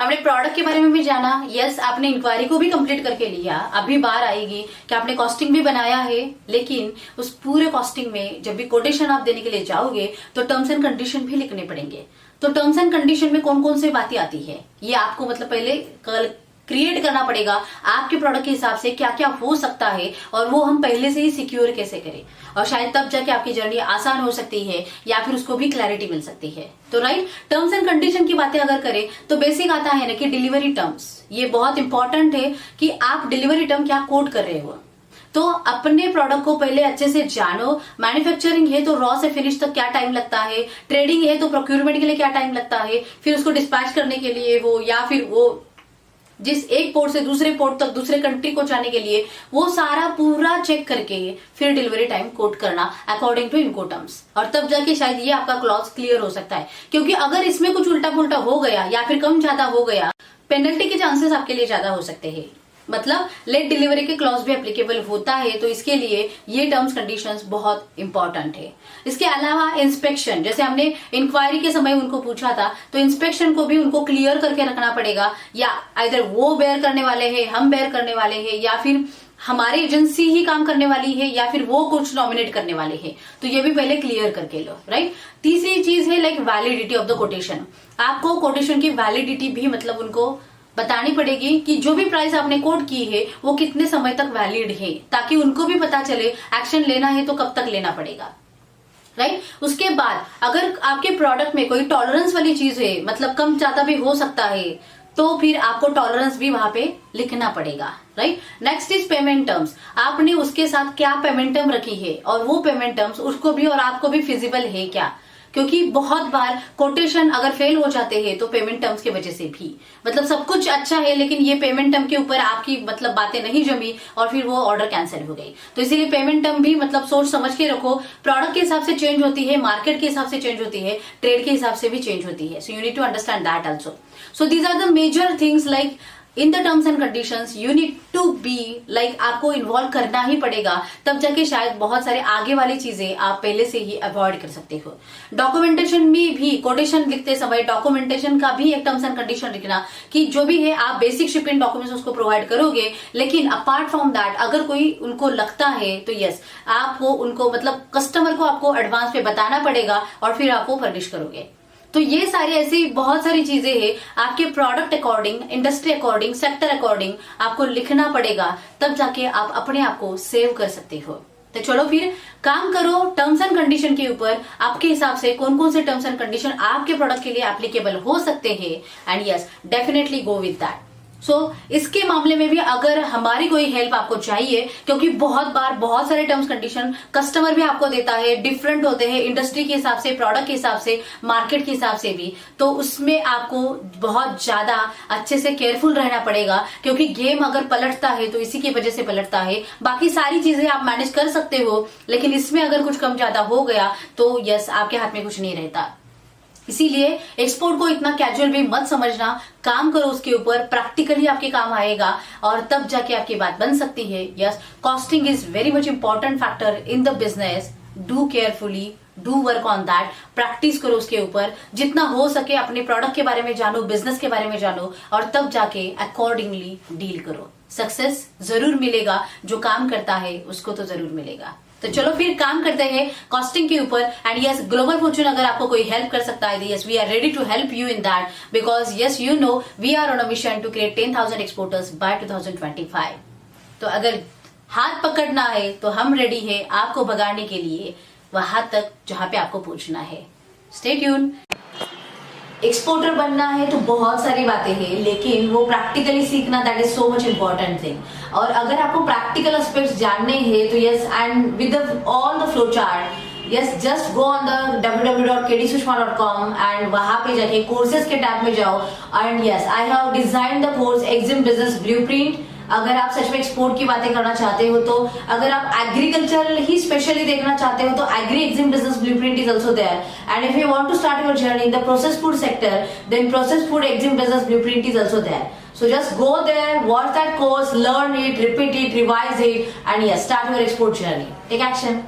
आपने प्रोडक्ट के बारे में भी जाना, यस आपने इंक्वायरी को भी कंप्लीट करके लिया। अभी बार आएगी कि आपने कॉस्टिंग भी बनाया है, लेकिन उस पूरे कॉस्टिंग में जब भी कोटेशन आप देने के लिए जाओगे तो टर्म्स एंड कंडीशन भी लिखने पड़ेंगे। तो टर्म्स एंड कंडीशन में कौन कौन सी बातें आती है ये आपको मतलब पहले क्रिएट करना पड़ेगा। आपके प्रोडक्ट के हिसाब से क्या क्या हो सकता है और वो हम पहले से ही सिक्योर कैसे करें, और शायद तब जाके आपकी जर्नी आसान हो सकती है या फिर उसको भी क्लैरिटी मिल सकती है। तो राइट, टर्म्स एंड कंडीशन की बातें अगर करें तो बेसिक आता है ना कि डिलीवरी टर्म्स। ये बहुत इंपॉर्टेंट है कि आप डिलीवरी टर्म क्या कोड कर रहे हो। तो अपने प्रोडक्ट को पहले अच्छे से जानो। मैन्युफैक्चरिंग है तो रॉ से फिनिश तक क्या टाइम लगता है, ट्रेडिंग है तो प्रोक्यूरमेंट के लिए क्या टाइम लगता है, फिर उसको डिस्पैच करने के लिए वो, या फिर वो जिस एक पोर्ट से दूसरे पोर्ट तक दूसरे कंट्री को जाने के लिए, वो सारा पूरा चेक करके फिर डिलीवरी टाइम कोट करना अकॉर्डिंग टू इनको टर्म्स। और तब जाके शायद ये आपका क्लॉज क्लियर हो सकता है, क्योंकि अगर इसमें कुछ उल्टा पुल्टा हो गया या फिर कम ज्यादा हो गया, पेनल्टी के चांसेस आपके लिए ज्यादा हो सकते हैं। मतलब लेट डिलीवरी के क्लॉज भी एप्लीकेबल होता है, तो इसके लिए ये टर्म्स कंडीशंस बहुत इंपॉर्टेंट है। इसके अलावा इंस्पेक्शन, जैसे हमने इंक्वायरी के समय उनको पूछा था, तो इंस्पेक्शन को भी उनको क्लियर करके रखना पड़ेगा। या आइदर वो बेयर करने वाले हैं, हम बेयर करने वाले हैं, या फिर हमारी एजेंसी ही काम करने वाली है, या फिर वो कुछ नॉमिनेट करने वाले हैं। तो ये भी पहले क्लियर करके लो, राइट। तीसरी चीज है like validity of the quotation. आपको कोटेशन की वैलिडिटी भी मतलब उनको बतानी पड़ेगी कि जो भी प्राइस आपने कोट की है वो कितने समय तक वैलिड है, ताकि उनको भी पता चले एक्शन लेना है तो कब तक लेना पड़ेगा, राइट। उसके बाद अगर आपके प्रोडक्ट में कोई टॉलरेंस वाली चीज है, मतलब कम ज्यादा भी हो सकता है, तो फिर आपको टॉलरेंस भी वहां पे लिखना पड़ेगा, right. Next is payment terms. आपने उसके साथ क्या पेमेंट टर्म रखी है और वो पेमेंट टर्म्स उसको भी और आपको भी फिजिबल है क्या, क्योंकि बहुत बार कोटेशन अगर फेल हो जाते हैं तो पेमेंट टर्म्स की वजह से भी, मतलब सब कुछ अच्छा है लेकिन ये पेमेंट टर्म के ऊपर आपकी मतलब बातें नहीं जमी और फिर वो ऑर्डर कैंसिल हो गई। तो इसीलिए पेमेंट टर्म भी मतलब सोच समझ के रखो। प्रोडक्ट के हिसाब से चेंज होती है, मार्केट के हिसाब से चेंज होती है, ट्रेड के हिसाब से भी चेंज होती है। So you need to understand that also. So these are the major things like in the terms and conditions you need to be like, आपको इन्वॉल्व करना ही पड़ेगा, तब जाके शायद बहुत सारे आगे वाली चीजें आप पहले से ही अवॉइड कर सकते हो। डॉक्यूमेंटेशन में भी कोटेशन लिखते समय डॉक्यूमेंटेशन का भी एक टर्म्स एंड कंडीशन लिखना कि जो भी है आप बेसिक शिपिंग डॉक्यूमेंट्स उसको प्रोवाइड करोगे, लेकिन अपार्ट फ्रॉम दैट अगर कोई उनको लगता है तो यस आपको उनको मतलब कस्टमर को आपको एडवांस में बताना पड़ेगा और फिर आप वो फर्निश करोगे। तो ये सारी ऐसी बहुत सारी चीजें हैं, आपके product according, industry according, sector according आपको लिखना पड़ेगा, तब जाके आप अपने आप को सेव कर सकते हो। तो चलो फिर काम करो टर्म्स एंड कंडीशन के ऊपर। आपके हिसाब से कौन कौन से टर्म्स एंड कंडीशन आपके प्रोडक्ट के लिए एप्लीकेबल हो सकते हैं, and yes definitely go with that. So इसके मामले में भी अगर हमारी कोई हेल्प आपको चाहिए, क्योंकि बहुत बार बहुत सारे टर्म्स कंडीशन कस्टमर भी आपको देता है, डिफरेंट होते हैं इंडस्ट्री के हिसाब से, प्रोडक्ट के हिसाब से, मार्केट के हिसाब से भी, तो उसमें आपको बहुत ज्यादा अच्छे से केयरफुल रहना पड़ेगा, क्योंकि गेम अगर पलटता है तो इसी की वजह से पलटता है। बाकी सारी चीजें आप मैनेज कर सकते हो, लेकिन इसमें अगर कुछ कम ज्यादा हो गया तो यस आपके हाथ में कुछ नहीं रहता। इसीलिए एक्सपोर्ट को इतना कैजुअल भी मत समझना, काम करो उसके ऊपर, प्रैक्टिकली आपके काम आएगा और तब जाके आपकी बात बन सकती है। Yes costing is very much important factor in the business. Do carefully, do work on that, practice करो उसके ऊपर, जितना हो सके अपने प्रोडक्ट के बारे में जानो, बिजनेस के बारे में जानो, और तब जाके अकॉर्डिंगली डील करो। सक्सेस जरूर मिलेगा, जो काम करता है उसको तो जरूर मिलेगा। तो चलो फिर काम करते हैं कॉस्टिंग के ऊपर। एंड यस ग्लोबल फॉर्चून अगर आपको कोई हेल्प कर सकता है, yes we are ready to help you in that, because yes you know we are on a mission to create 10,000 exporters by 2025। तो अगर हाथ पकड़ना है तो हम रेडी है आपको भगाने के लिए वहां तक जहां पे आपको पहुंचना है। Stay tune. एक्सपोर्टर बनना है तो बहुत सारी बातें हैं, लेकिन वो प्रैक्टिकली सीखना that is so much important thing. और अगर आपको प्रैक्टिकल एस्पेक्ट्स जानने हैं तो yes and with all the flow chart, yes just go on the www.kdsushma.com and वहां पे जाके कोर्सेज के टैब में जाओ। And yes I have design the course EXIM business blueprint. अगर आप सच में एक्सपोर्ट की बातें करना चाहते हो, तो अगर आप एग्रीकल्चर ही स्पेशली देखना चाहते हो तो agri EXIM business blueprint is also there. And if you want to start your journey in the process food sector, then process food EXIM business blueprint is also there. So just go there, watch that course, learn it, repeat it, revise it, and yes, start your export journey. Take action.